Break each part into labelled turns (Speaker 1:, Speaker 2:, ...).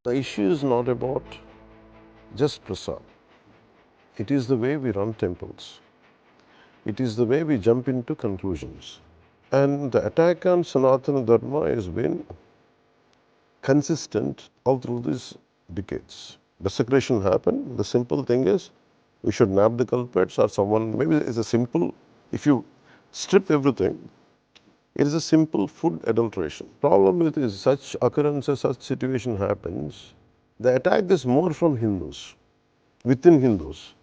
Speaker 1: The issue is not about just prasad. It is the way we run temples. It is the way we jump into conclusions. And the attack on Sanatana Dharma has been consistent all through these decades. Desecration happened. The simple thing is we should nab the culprits or someone, maybe it's a simple, if you strip everything, it is a simple food adulteration. Problem with is such occurrences, such situation happens, the attack is more from Hindus, within Hindus.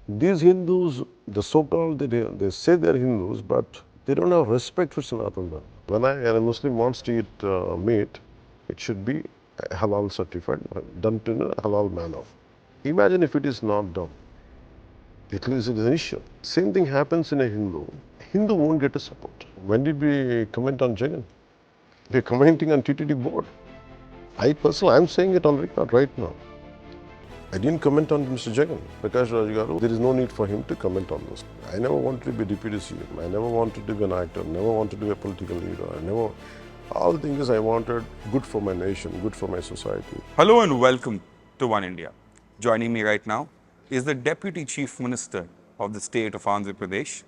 Speaker 1: These Hindus, the so-called, they say they are Hindus, but they don't have respect for Sanatana Dharma. When a Muslim wants to eat meat, it should be halal certified, done in a halal manner. Imagine if it is not done. It is an issue. Same thing happens in a Hindu. Hindu won't get a support. When did we comment on Jagan? We're commenting on TTD board. I personally, I'm saying it on record right now. I didn't comment on Mr. Jagan, Prakash Raj Garu. There is no need for him to comment on this. I never wanted to be deputy CM. I never wanted to be an actor. Never wanted to be a political leader. All the things I wanted good for my nation, good for my society.
Speaker 2: Hello and welcome to One India. Joining me right now is the Deputy Chief Minister of the state of Andhra Pradesh,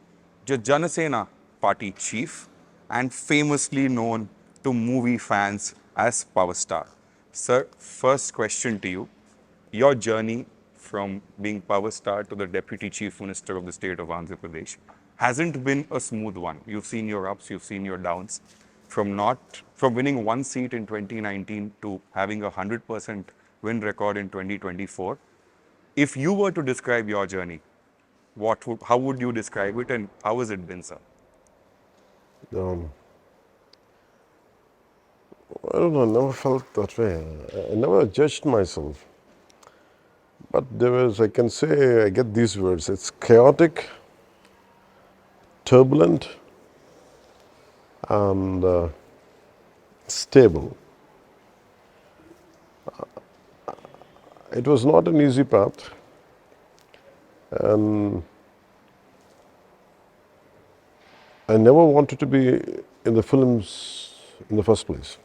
Speaker 2: the Janasena Party Chief, and famously known to movie fans as Power Star. Sir, first question to you. Your journey from being Power Star to the Deputy Chief Minister of the state of Andhra Pradesh hasn't been a smooth one. You've seen your ups, you've seen your downs. From winning one seat in 2019 to having a 100% win record in 2024. If you were to describe your journey, how would you describe it and how has it been, sir?
Speaker 1: I don't know, I never felt that way. I never judged myself. But I can say, I get these words, it's chaotic, turbulent, and stable. It was not an easy path, and I never wanted to be in the films in the first place.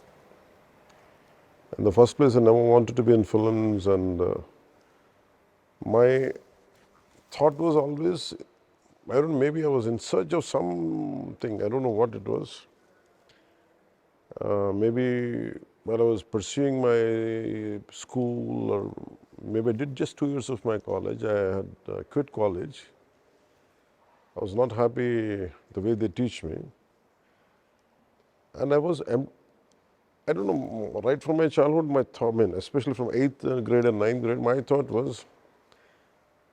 Speaker 1: In the first place, I never wanted to be in films, and my thought was always, I don't know, maybe I was in search of something, I don't know what it was. Maybe while I was pursuing my school, or maybe I did just 2 years of my college, I had quit college. I was not happy the way they teach me. And I don't know, right from my childhood, my thought, especially from 8th grade and 9th grade, my thought was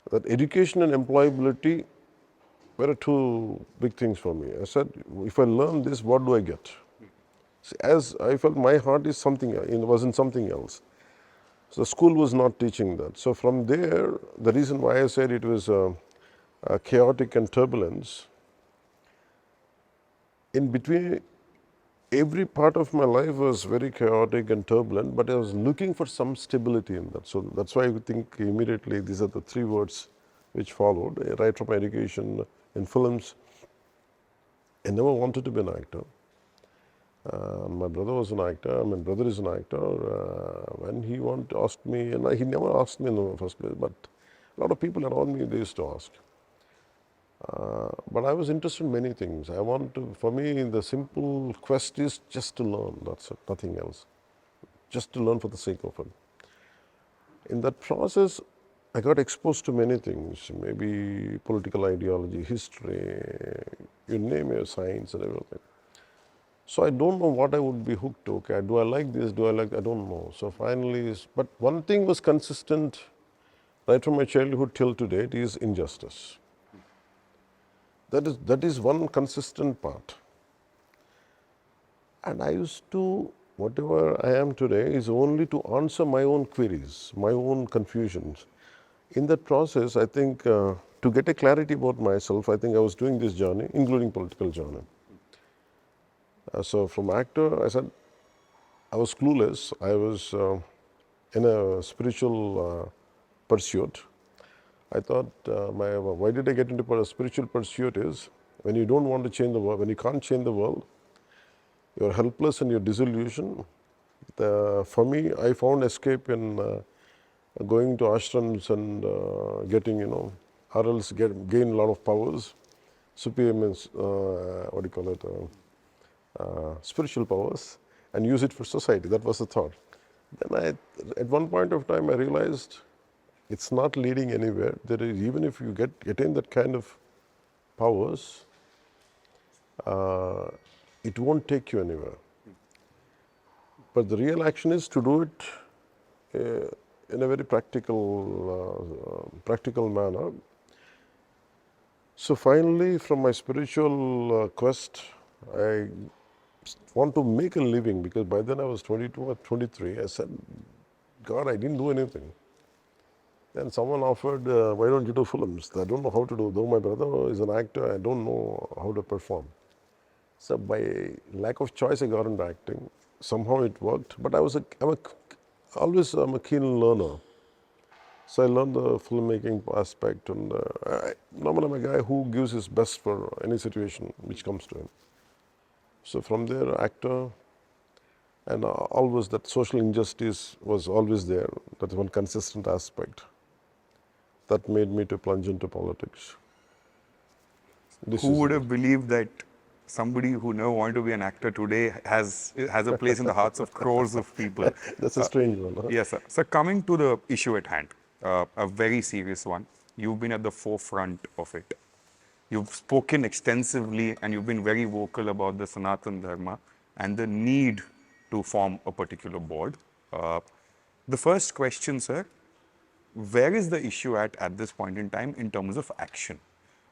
Speaker 1: that education and employability were two big things for me. I said, if I learn this, what do I get? As I felt my heart was in something else. So the school was not teaching that. So from there, the reason why I said it was chaotic and turbulence, in between, every part of my life was very chaotic and turbulent, but I was looking for some stability in that. So that's why I think immediately these are the three words which followed, right from education, in films. I never wanted to be an actor. My brother was an actor, my brother is an actor. When he asked me, and he never asked me in the first place, but a lot of people around me, they used to ask. But I was interested in many things. For me, the simple quest is just to learn, that's it, nothing else. Just to learn for the sake of it. In that process, I got exposed to many things, maybe political ideology, history, you name it, science and everything. So I don't know what I would be hooked to. Okay, do I like this? I don't know. So finally, but one thing was consistent right from my childhood till today, it is injustice. That is one consistent part. And I used to, whatever I am today is only to answer my own queries, my own confusions. In that process, I think to get a clarity about myself, I think I was doing this journey, including political journey. So from actor, I said, I was clueless. I was in a spiritual pursuit. I thought, why did I get into a spiritual pursuit is, when you don't want to change the world, when you can't change the world, you're helpless and you're disillusioned, For me, I found escape in going to ashrams and getting, or else gain a lot of powers. Superior means, what do you call it, spiritual powers, and use it for society. That was the thought. Then at one point of time, I realized it's not leading anywhere. There is, even if you attain that kind of powers, it won't take you anywhere. But the real action is to do it in a very practical manner. So finally, from my spiritual quest, I want to make a living, because by then I was 22 or 23. I said, God, I didn't do anything. Then someone offered, why don't you do films? I don't know how to do. Though my brother is an actor, I don't know how to perform. So by lack of choice, I got into acting. Somehow it worked. But I'm a keen learner. So I learned the filmmaking aspect, and normally I'm a guy who gives his best for any situation which comes to him. So from there, actor, and always that social injustice was always there. That's one consistent aspect that made me to plunge into politics. This
Speaker 2: Who
Speaker 1: is
Speaker 2: would
Speaker 1: it.
Speaker 2: have believed that somebody who never wanted to be an actor today has a place in the hearts of crores of people?
Speaker 1: That's a strange one. Huh?
Speaker 2: Yes, sir. So coming to the issue at hand, a very serious one. You've been at the forefront of it. You've spoken extensively and you've been very vocal about the Sanatan Dharma and the need to form a particular board. The first question, sir, where is the issue at this point in time in terms of action?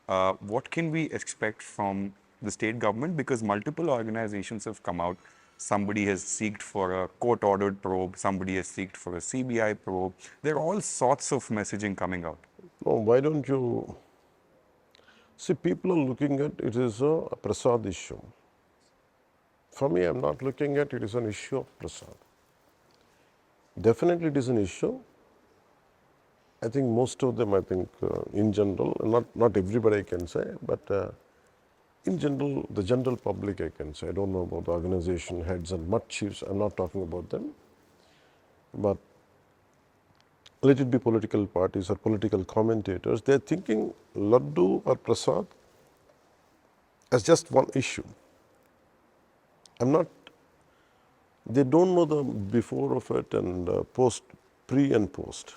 Speaker 2: What can we expect from the state government? Because multiple organizations have come out. Somebody has sought for a court-ordered probe. Somebody has sought for a CBI probe. There are all sorts of messaging coming out.
Speaker 1: No, why don't you see? People are looking at it as a prasad issue. For me, I'm not looking at it as an issue of prasad. Definitely, it is an issue. I think most of them, in general, not everybody I can say, but in general, the general public I can say. I don't know about the organization heads and mud chiefs. I'm not talking about them. But let it be political parties or political commentators, they're thinking Laddu or Prasad as just one issue. They don't know the before of it and post, pre and post.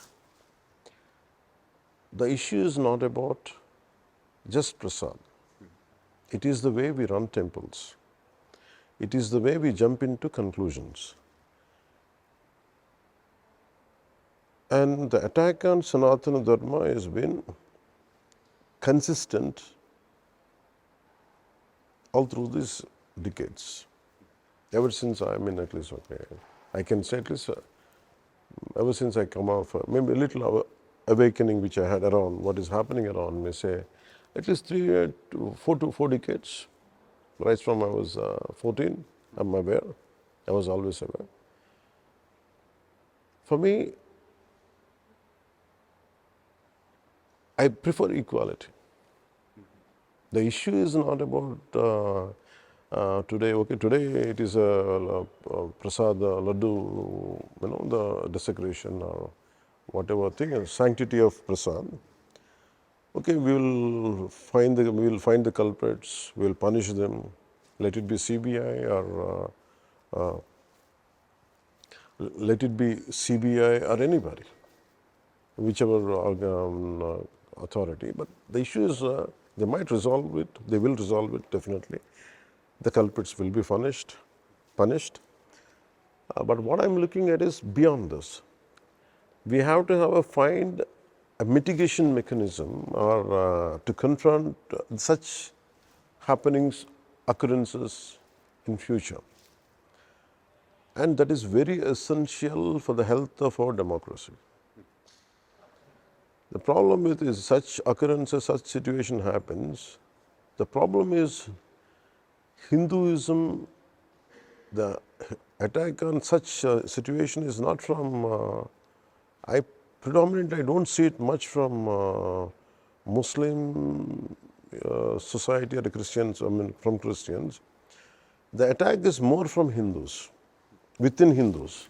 Speaker 1: The issue is not about just Prasad. It is the way we run temples. It is the way we jump into conclusions. And the attack on Sanatana Dharma has been consistent all through these decades. Ever since at least, I can say at least ever since I come off, maybe a little awakening which I had around what is happening around me, say at least 3 to 4 decades. Right from I was 14, I'm aware. I was always aware. For me, I prefer equality. The issue is not about today. Okay, today it is a prasad, laddu, the desecration or whatever thing, sanctity of prasad. Okay, we will find the culprits. We will punish them. Let it be CBI or let it be CBI or anybody, whichever authority. But the issue is they might resolve it. They will resolve it definitely. The culprits will be punished. But what I'm looking at is beyond this. We have to find a mitigation mechanism or to confront such happenings, occurrences in future. And that is very essential for the health of our democracy. The problem with is such occurrences, such situation happens. The problem is Hinduism, the attack on such situation is not from, I don't see it much from Muslim society or Christians, from Christians. The attack is more from Hindus. within Hindus.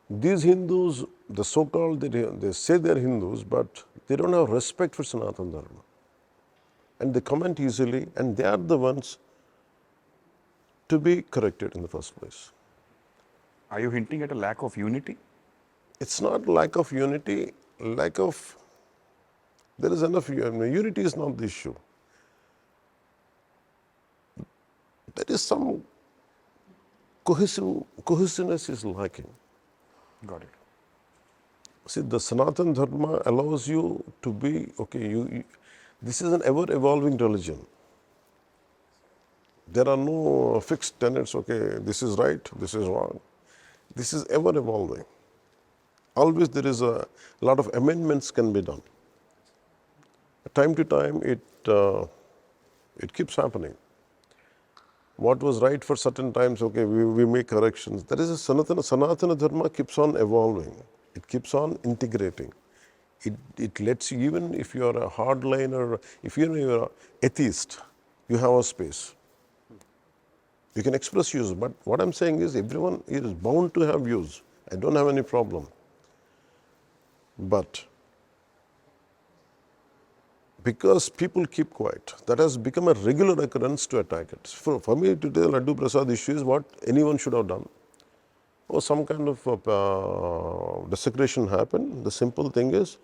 Speaker 1: These Hindus, the so-called, they say they're Hindus, but they don't have respect for Sanatana Dharma. And they comment easily, and they are the ones to be corrected in the first place.
Speaker 2: Are you hinting at a lack of unity?
Speaker 1: It's not lack of unity, lack of, there is enough, unity is not the issue. There is some cohesiveness is lacking.
Speaker 2: Got it.
Speaker 1: See, the Sanatana Dharma allows you to be, okay, this is an ever-evolving religion. There are no fixed tenets, okay, this is right, this is wrong. This is ever-evolving. Always there is a lot of amendments can be done. Time to time, it keeps happening. What was right for certain times, okay, we make corrections. There is a Sanatana Dharma keeps on evolving. It keeps on integrating. It lets you, even if you are a hardliner, if you're an atheist, you have a space. You can express views, but what I'm saying is everyone is bound to have views. I don't have any problem. But because people keep quiet, that has become a regular occurrence to attack it. For me, today, Laddu Prasad issue is what anyone should have done. Or some kind of desecration happened. The simple thing is,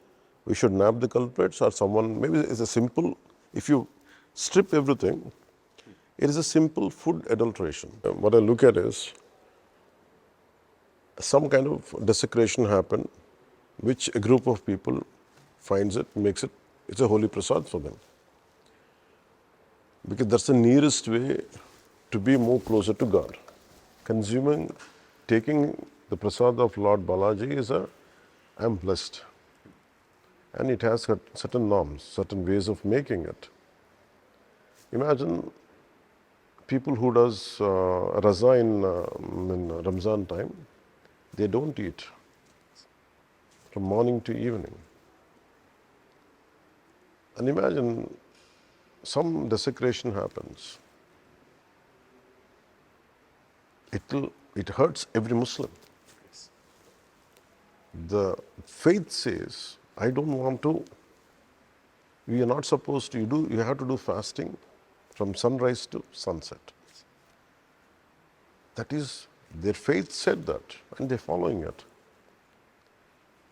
Speaker 1: we should nab the culprits, or someone, maybe it's a simple, if you strip everything, it is a simple food adulteration. What I look at is, some kind of desecration happened, which a group of people finds it, makes it, it's a holy prasad for them. Because that's the nearest way to be more closer to God. Consuming, taking the prasad of Lord Balaji is I'm blessed. And it has certain norms, certain ways of making it. Imagine people who does raza in Ramzan time, they don't eat from morning to evening. And imagine some desecration happens. It hurts every Muslim. The faith says, I don't want to, we are not supposed to, you have to do fasting from sunrise to sunset. That is, their faith said that, and they're following it.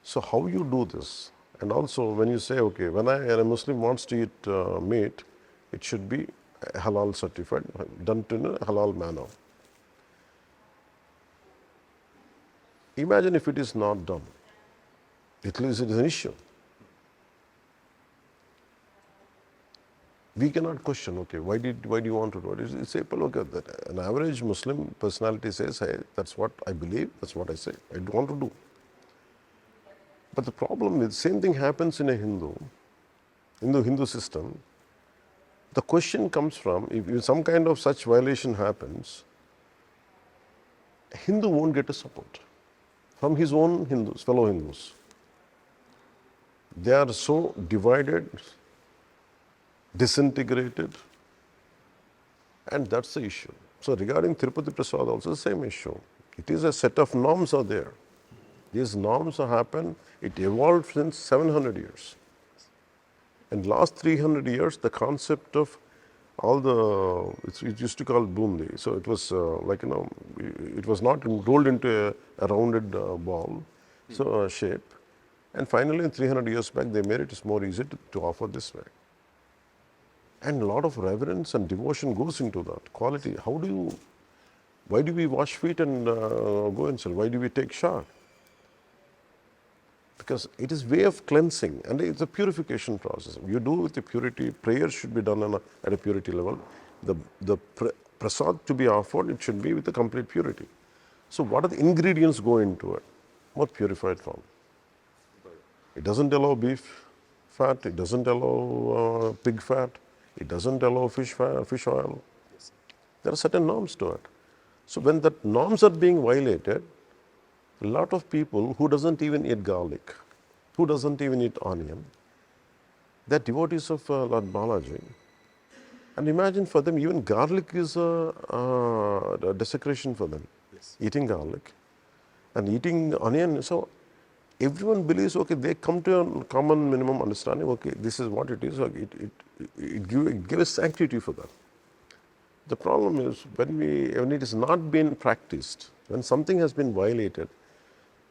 Speaker 1: So how you do this? And also when you say, okay, when a Muslim wants to eat meat, it should be halal certified, done in a halal manner. Imagine if it is not done. It is an issue. We cannot question, okay, why do you want to do it? It's simple, okay, that an average Muslim personality says, hey, that's what I believe, that's what I say, I want to do. But the problem is, same thing happens in a Hindu system. The question comes from, if some kind of such violation happens, a Hindu won't get a support from his own Hindus, fellow Hindus. They are so divided, disintegrated, and that's the issue. So regarding Tirupati Prasad also the same issue. It is a set of norms are there. These norms have happened, it evolved since 700 years. In last 300 years, the concept of all the, it used to call bundi. So it was it was not rolled into a rounded ball, so shape. And finally, in 300 years back, they made it more easy to offer this way. And a lot of reverence and devotion goes into that quality. Why do we wash feet and go inside? Why do we take shower? Because it is way of cleansing, and it's a purification process. You do with the purity. Prayer should be done at a purity level. The prasad to be offered, it should be with a complete purity. So what are the ingredients go into it? More purified form. It doesn't allow beef fat. It doesn't allow pig fat. It doesn't allow fish oil. There are certain norms to it. So when the norms are being violated, a lot of people who doesn't even eat garlic, who doesn't even eat onion, they're devotees of Lord Balaji. And imagine for them, even garlic is a desecration for them. Yes. eating garlic and eating onion. So everyone believes, okay, they come to a common minimum understanding, okay, this is what it is. Okay, it gives sanctity for that. The problem is when it is not been practiced, when something has been violated,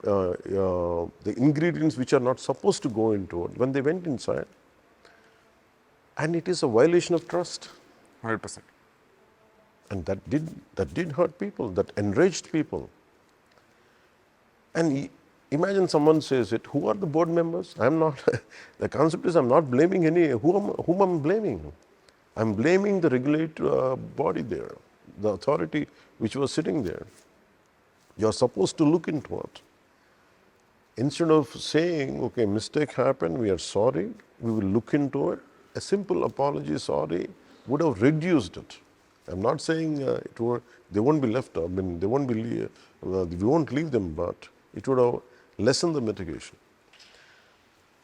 Speaker 1: the ingredients which are not supposed to go into it, when they went inside, and it is a violation of trust.
Speaker 2: 100%.
Speaker 1: And that did hurt people, that enraged people. And imagine someone says it, who are the board members? I'm not, the concept is I'm not blaming whom I'm blaming? I'm blaming the regulatory body there, the authority which was sitting there. You're supposed to look into it. Instead of saying, okay, mistake happened, we are sorry, we will look into it, a simple apology, sorry, would have reduced it. I'm not saying they won't be left, I mean, we won't leave them, but it would have lessened the mitigation.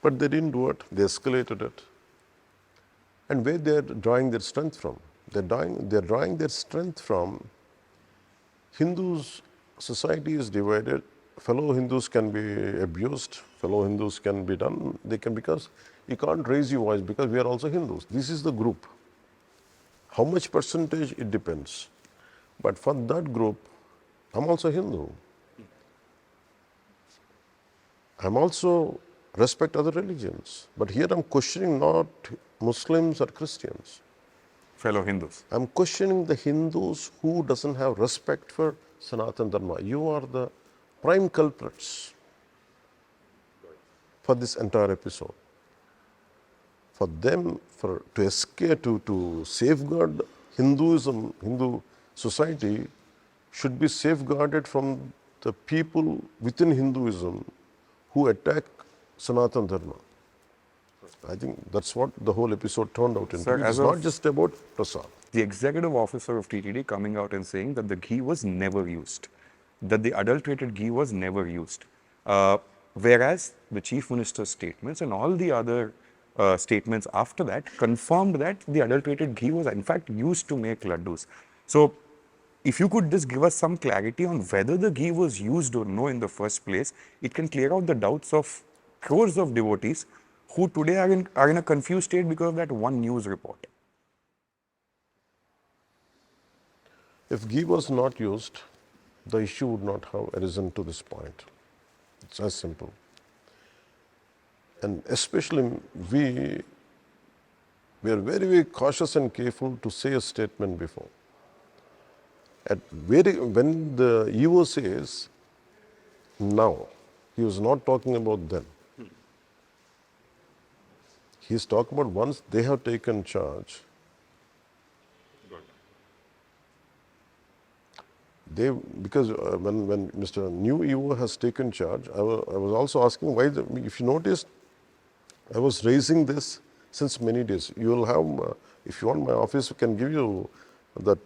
Speaker 1: But they didn't do it, they escalated it. And where they're drawing their strength from? They're drawing their strength from Hindus. Society is divided. Fellow Hindus can be abused. Fellow Hindus can be done. They can, because you can't raise your voice because we are also Hindus. This is the group. How much percentage, it depends. But for that group, I'm also Hindu. I'm also respect other religions. But here I'm questioning not Muslims or Christians.
Speaker 2: Fellow Hindus.
Speaker 1: I'm questioning the Hindus who doesn't have respect for Sanatana Dharma. You are the prime culprits for this entire episode. For them, to escape, to safeguard Hinduism, Hindu society should be safeguarded from the people within Hinduism who attack Sanatana Dharma. I think that's what the whole episode turned out into.
Speaker 2: Sir,
Speaker 1: It's not just about Prasad.
Speaker 2: The executive officer of TTD coming out and saying that the ghee was never used, that the adulterated ghee was never used. Whereas the chief minister's statements and all the other statements after that confirmed that the adulterated ghee was in fact used to make laddus. So if you could just give us some clarity on whether the ghee was used or no in the first place, it can clear out the doubts of crores of devotees who today are in a confused state because of that one news report.
Speaker 1: If ghee was not used, the issue would not have arisen to this point. It's as simple. And especially we are very, very cautious and careful to say a statement before. When the EO says now, he was not talking about then. He's talking about once they have taken charge. Because when Mr. New EO has taken charge, I was also asking why. If you noticed, I was raising this since many days. You will have, if you want, my office can give you that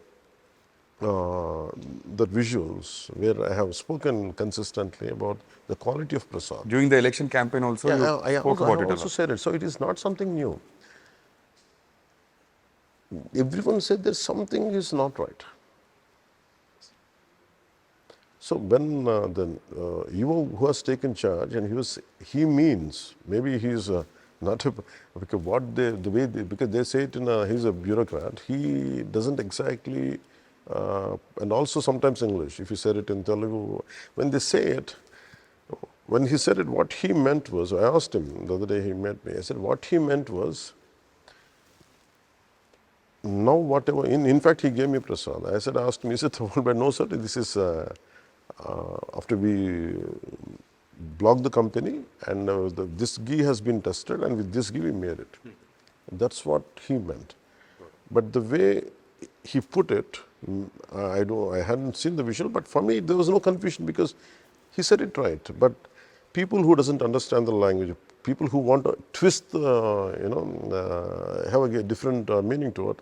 Speaker 1: visuals where I have spoken consistently about the quality of prasad.
Speaker 2: During the election campaign also, you spoke about it a lot.
Speaker 1: I also said it. So it is not something new. Everyone said there's something is not right. So when the EO who has taken charge, and he means, maybe he's not a, because because they say it he's a bureaucrat, he doesn't exactly, and also sometimes English, if you said it in Telugu, when they say it, when he said it, what he meant was, I asked him the other day, he met me, I said, what he meant was, now whatever, in fact he gave me prasad. I said, asked me, he said, but no sir, this is, after we blocked the company and this ghee has been tested and with this ghee we made it. That's what he meant. But the way he put it, I hadn't seen the visual, but for me there was no confusion because he said it right. But people who doesn't understand the language, people who want to twist, have a different meaning to it,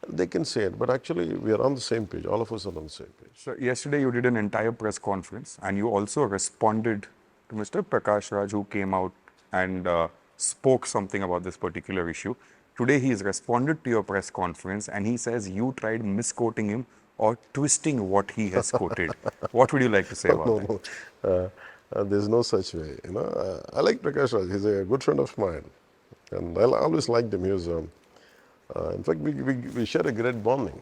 Speaker 1: they can say it, but actually we are on the same page. All of us are on the same page.
Speaker 2: So yesterday you did an entire press conference and you also responded to Mr. Prakash Raj, who came out and spoke something about this particular issue. Today he has responded to your press conference and he says you tried misquoting him or twisting what he has quoted? What would you like to say about
Speaker 1: No,
Speaker 2: that?
Speaker 1: no. There's no such way. I like Prakash Raj. He's a good friend of mine, and I always liked him. He was, in fact, we share a great bonding.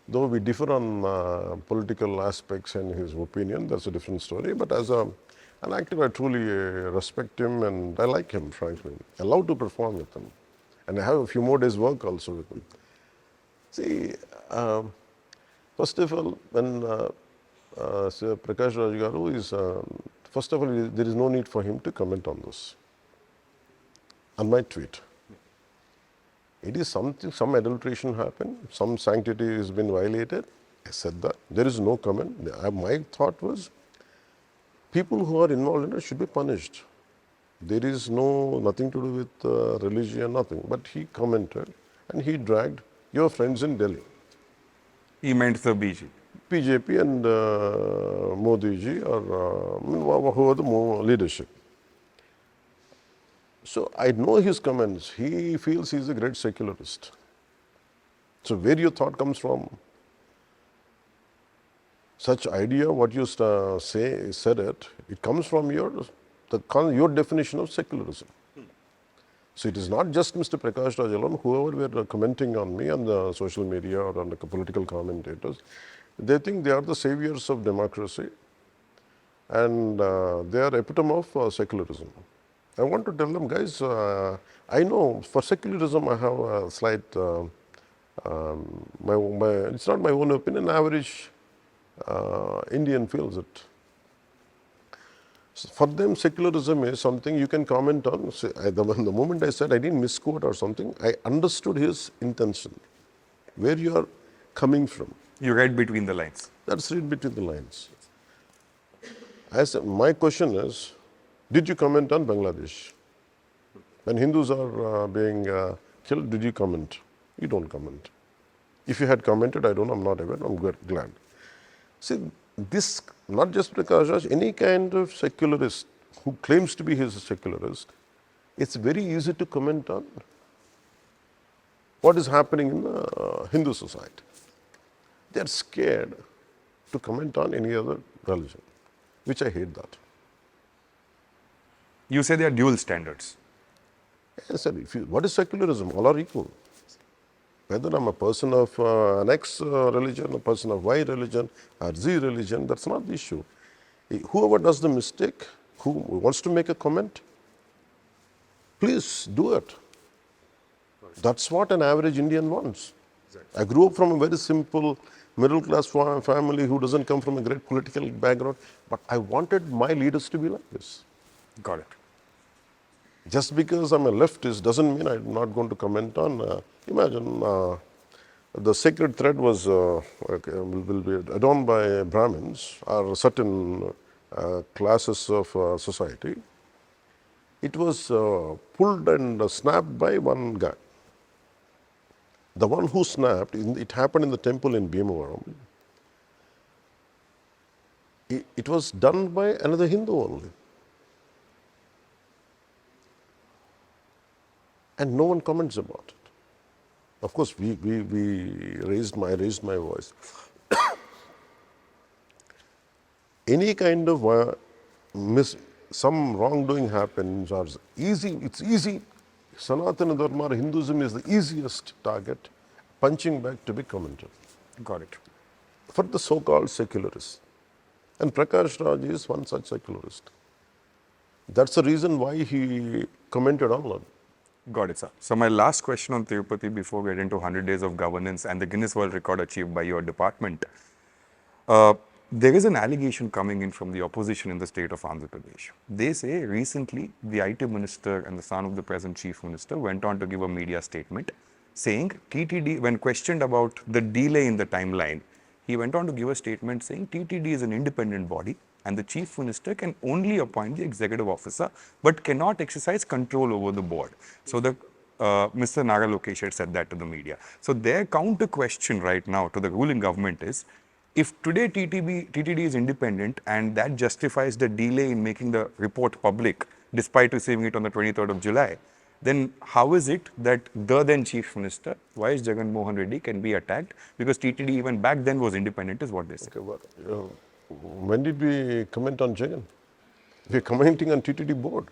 Speaker 1: Though we differ on political aspects and his opinion, that's a different story. But as an actor, I truly respect him and I like him, frankly. I love to perform with him. And I have a few more days' work also with him. See, first of all, when Sir Prakash Raj Garu is, first of all, there is no need for him to comment on this, on my tweet. It is something, some adulteration happened, some sanctity has been violated. I said that. There is no comment. My thought was, people who are involved in it should be punished. There is nothing to do with religion, nothing. But he commented and he dragged your friends in Delhi.
Speaker 2: He meant the BG.
Speaker 1: BJP and Modi ji or who are the leadership. So I know his comments. He feels he's a great secularist. So where your thought comes from? Such idea, what you said it comes from your definition of secularism. So it is not just Mr. Prakash Raj alone. Whoever were commenting on me on the social media or on the political commentators, they think they are the saviors of democracy, and they are epitome of secularism. I want to tell them, guys, I know for secularism I have a slight, it's not my own opinion, average Indian feels it. So for them, secularism is something you can comment on. So the moment I said I didn't misquote or something, I understood his intention, where you are coming from.
Speaker 2: You read between the lines.
Speaker 1: That's read between the lines. My question is, did you comment on Bangladesh? When Hindus are being killed, did you comment? You don't comment. If you had commented, I don't know, I'm not aware, I'm glad. See, this, not just Prakash Raj, any kind of secularist who claims to be his secularist, it's very easy to comment on what is happening in the Hindu society. They're scared to comment on any other religion, which I hate that.
Speaker 2: You say there are dual standards.
Speaker 1: I said, what is secularism? All are equal. Whether I'm a person of an X religion, a person of Y religion, or Z religion, that's not the issue. Whoever does the mistake, who wants to make a comment, please do it. That's what an average Indian wants. Exactly. I grew up from a very simple middle-class family who doesn't come from a great political background, but I wanted my leaders to be like this.
Speaker 2: Got it.
Speaker 1: Just because I'm a leftist doesn't mean I'm not going to comment on. Imagine the sacred thread was will be adorned by Brahmins or certain classes of society. It was pulled and snapped by one guy. The one who snapped, it happened in the temple in Bhimavaram. It was done by another Hindu only. And no one comments about it. Of course, I raised my voice. Any kind of some wrongdoing happens, or it's easy. Sanatana Dharma or Hinduism is the easiest target, punching back to be commented.
Speaker 2: Got it.
Speaker 1: For the so-called secularists. And Prakash Raj is one such secularist. That's the reason why he commented online.
Speaker 2: Got it, sir. So my last question on Tirupati before we get into 100 days of governance and the Guinness World Record achieved by your department. There is an allegation coming in from the opposition in the state of Andhra Pradesh. They say recently the IT minister and the son of the present chief minister went on to give a media statement saying TTD, when questioned about the delay in the timeline, he went on to give a statement saying TTD is an independent body and the chief minister can only appoint the executive officer but cannot exercise control over the board. So the Mr. Nara Lokesh had said that to the media. So their counter question right now to the ruling government is, if today TTD is independent and that justifies the delay in making the report public despite receiving it on the 23rd of July, then how is it that the then Chief Minister, Y.S. Jagan Mohan Reddy, can be attacked? Because TTD even back then was independent, is what they say.
Speaker 1: Okay, well, when did we comment on Jagan? We're commenting on TTD board.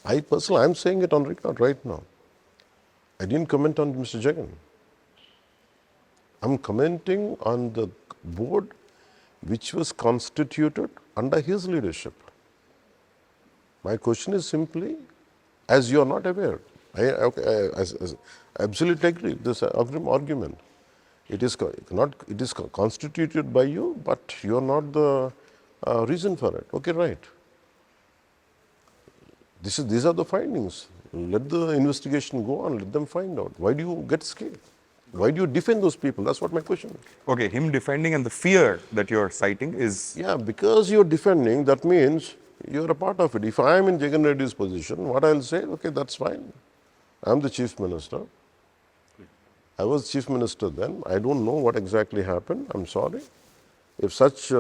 Speaker 1: I personally, I'm saying it on record right now. I didn't comment on Mr. Jagan. I'm commenting on the board which was constituted under his leadership. My question is simply, as you are not aware, I absolutely agree with this argument. It is constituted by you, but you are not the reason for it. Okay, right. These are the findings. Let the investigation go on. Let them find out. Why do you get scared? Why do you defend those people? That's what my question is.
Speaker 2: Okay, him defending and the fear that you're citing is...
Speaker 1: Yeah, because you're defending, that means you're a part of it. If I am in Jagan Reddy's position, what I'll say, okay, that's fine. I'm the Chief Minister. I was Chief Minister then. I don't know what exactly happened. I'm sorry. If such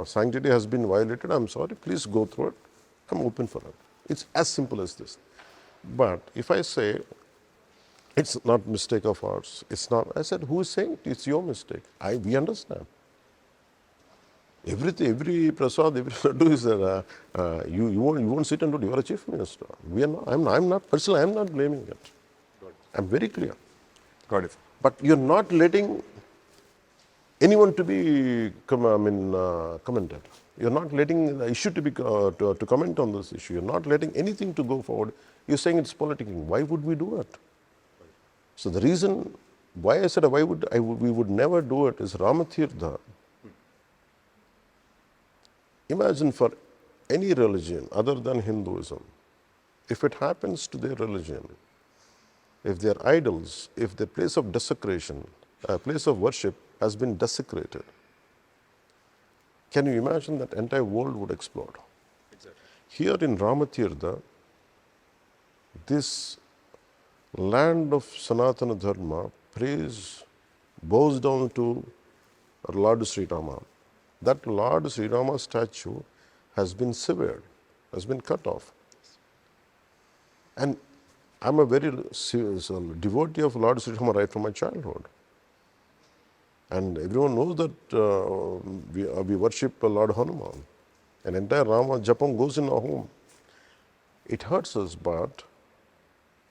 Speaker 1: sanctity has been violated, I'm sorry. Please go through it. I'm open for it. It's as simple as this. But if I say, it's not mistake of ours, it's not, I said, who is saying it? It's your mistake. We understand. Every Prasad, every Laddu is there. You won't sit and do it. You are a Chief Minister. We are not, I'm not, personally, I'm not blaming it. I'm very clear.
Speaker 2: Got it.
Speaker 1: But you're not letting anyone to be commented. You're not letting the issue to be to comment on this issue. You're not letting anything to go forward. You're saying it's politicking. Why would we do it? So the reason why I said we would never do it is Ramatirtha. Imagine for any religion other than Hinduism, if it happens to their religion, if their idols, if their place of desecration, place of worship has been desecrated, can you imagine that entire world would explode? Exactly. Here in Ramatirtha, this land of Sanatana Dharma bows down to Lord Sri Rama. That Lord Sri Rama statue has been severed, has been cut off. And I'm a very devotee of Lord Sri Rama right from my childhood. And everyone knows that we worship Lord Hanuman. An entire Rama Japam goes in our home. It hurts us, but,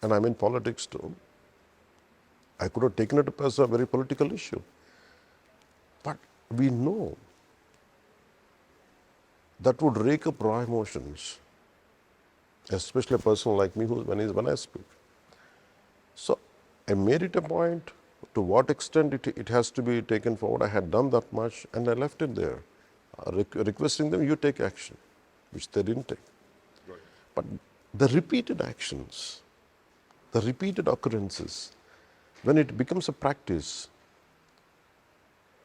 Speaker 1: and I'm in politics too, I could have taken it up as a very political issue. But we know that would rake up raw emotions, especially a person like me when I speak. So I made it a point to what extent it has to be taken forward. I had done that much and I left it there, requesting them, you take action, which they didn't take. Right. But the repeated actions, the repeated occurrences, when it becomes a practice,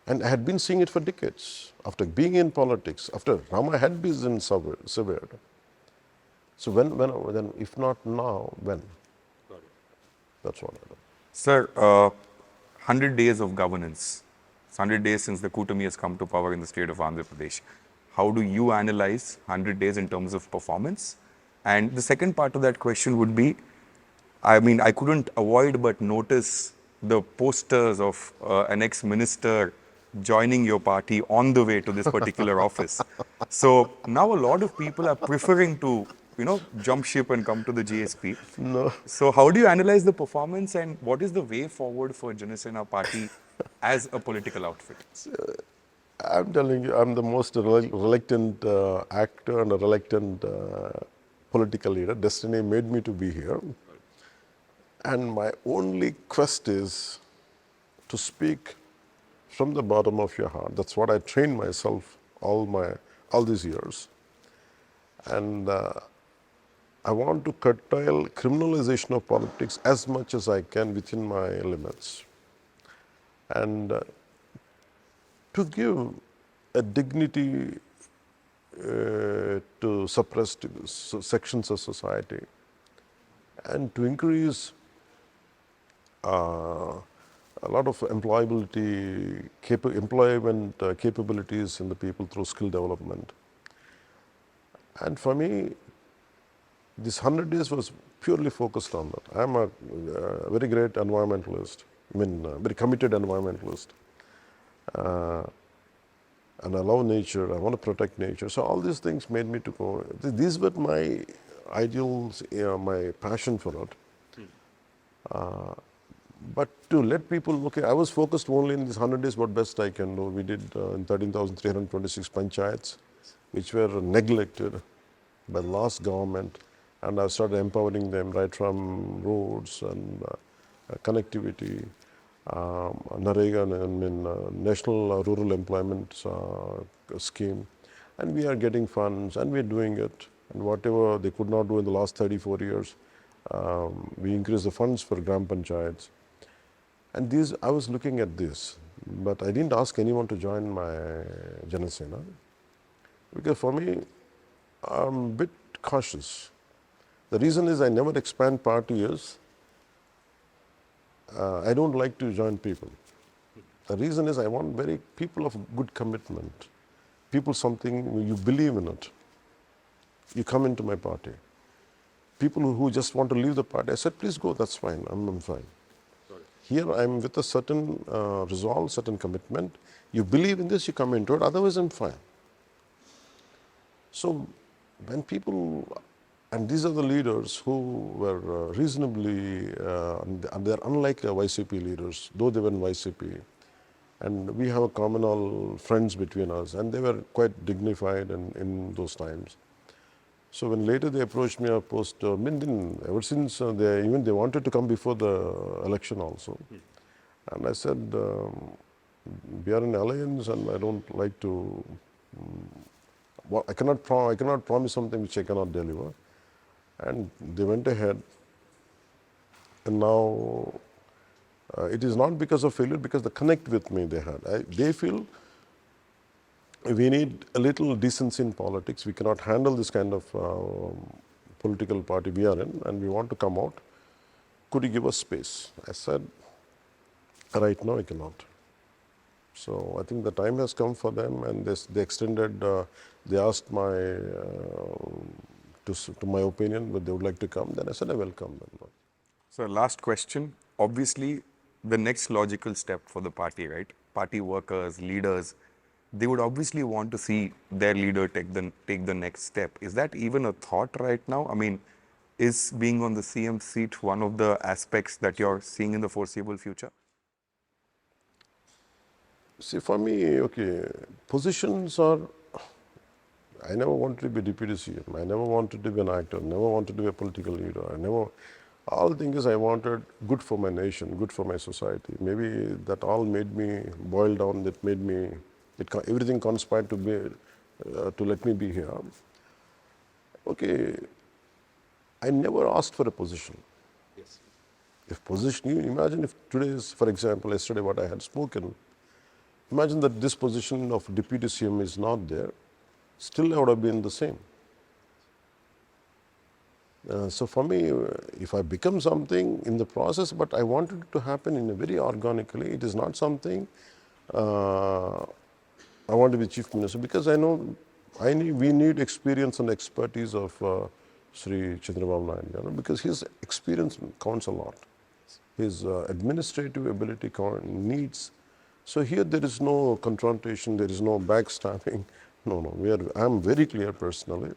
Speaker 1: and I had been seeing it for decades, after being in politics, after Rama had been severed. So when if not now, when? That's what I do.
Speaker 2: Sir, 100 days of governance. It's 100 days since the Kutami has come to power in the state of Andhra Pradesh. How do you analyze 100 days in terms of performance? And the second part of that question would be, I mean, I couldn't avoid but notice the posters of an ex-minister joining your party on the way to this particular office. So now a lot of people are preferring to, jump ship and come to the GSP.
Speaker 1: No.
Speaker 2: So how do you analyze the performance and what is the way forward for Janasena Party as a political outfit?
Speaker 1: I'm telling you, I'm the most reluctant actor and a reluctant political leader. Destiny made me to be here. And my only quest is to speak from the bottom of your heart. That's what I trained myself all these years. And I want to curtail criminalization of politics as much as I can within my limits. And to give a dignity to suppressed sections of society and to increase a lot of employment capabilities in the people through skill development. And for me, This 100 days was purely focused on that. I'm a very great environmentalist, very committed environmentalist. And I love nature, I want to protect nature. So all these things made me to go, these were my ideals, my passion for it. But to let people, okay, I was focused only in these 100 days what best I can do. We did in 13,326 panchayats, which were neglected by the last government. And I started empowering them right from roads and connectivity, Narega, National Rural Employment Scheme. And we are getting funds and we're doing it. And whatever they could not do in the last 34 years, we increased the funds for Gram Panchayats. And these, I was looking at this, but I didn't ask anyone to join my Janasena. Because for me, I'm a bit cautious. The reason is I never expand party is, I don't like to join people. The reason is I want people of good commitment. People something, you believe in it. You come into my party. People who just want to leave the party, I said, please go, that's fine, I'm fine. Here I'm with a certain resolve, certain commitment. You believe in this, you come into it, otherwise I'm fine. So when people, and these are the leaders who were reasonably, and they're unlike YCP leaders, though they were in YCP. And we have a communal friends between us, and they were quite dignified in those times. So when later they approached me post ever since they wanted to come before the election also. And I said, we are in alliance and I don't like to, well, I cannot promise something which I cannot deliver. And they went ahead, and now it is not because of failure, because the connect with me they had. They feel we need a little decency in politics. We cannot handle this kind of political party we are in, and we want to come out. Could you give us space? I said, right now I cannot. So I think the time has come for them, and they extended, they asked to my opinion, whether they would like to come. Then I said, I welcome them.
Speaker 2: So last question, obviously the next logical step for the party, right? Party workers, leaders, they would obviously want to see their leader take the next step. Is that even a thought right now? I mean, is being on the CM seat one of the aspects that you're seeing in the foreseeable future?
Speaker 1: See, for me, okay, positions are, I never wanted to be deputy CM. I never wanted to be an actor, never wanted to be a political leader. All the things I wanted good for my nation, good for my society. Maybe that all made me boil down, that made me, everything conspired to let me be here. Okay, I never asked for a position.
Speaker 2: Yes.
Speaker 1: If position, you imagine if today's, for example, yesterday what I had spoken, imagine that this position of deputy CM is not there, still I would have been the same. So for me, if I become something in the process, but I wanted it to happen in a very organically, it is not something I want to be chief minister, because I know we need experience and expertise of Sri Chandrababu Naidu, because his experience counts a lot. His administrative ability needs. So here there is no confrontation, there is no backstabbing. No. I'm very clear personally.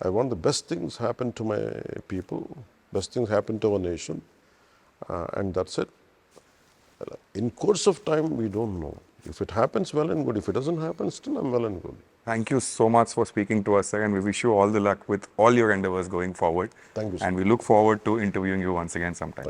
Speaker 1: I want the best things happen to my people, best things happen to our nation, and that's it. In course of time, we don't know. If it happens, well and good. If it doesn't happen, still I'm well and good.
Speaker 2: Thank you so much for speaking to us, sir, and we wish you all the luck with all your endeavors going forward.
Speaker 1: Thank you, sir.
Speaker 2: And we look forward to interviewing you once again sometime.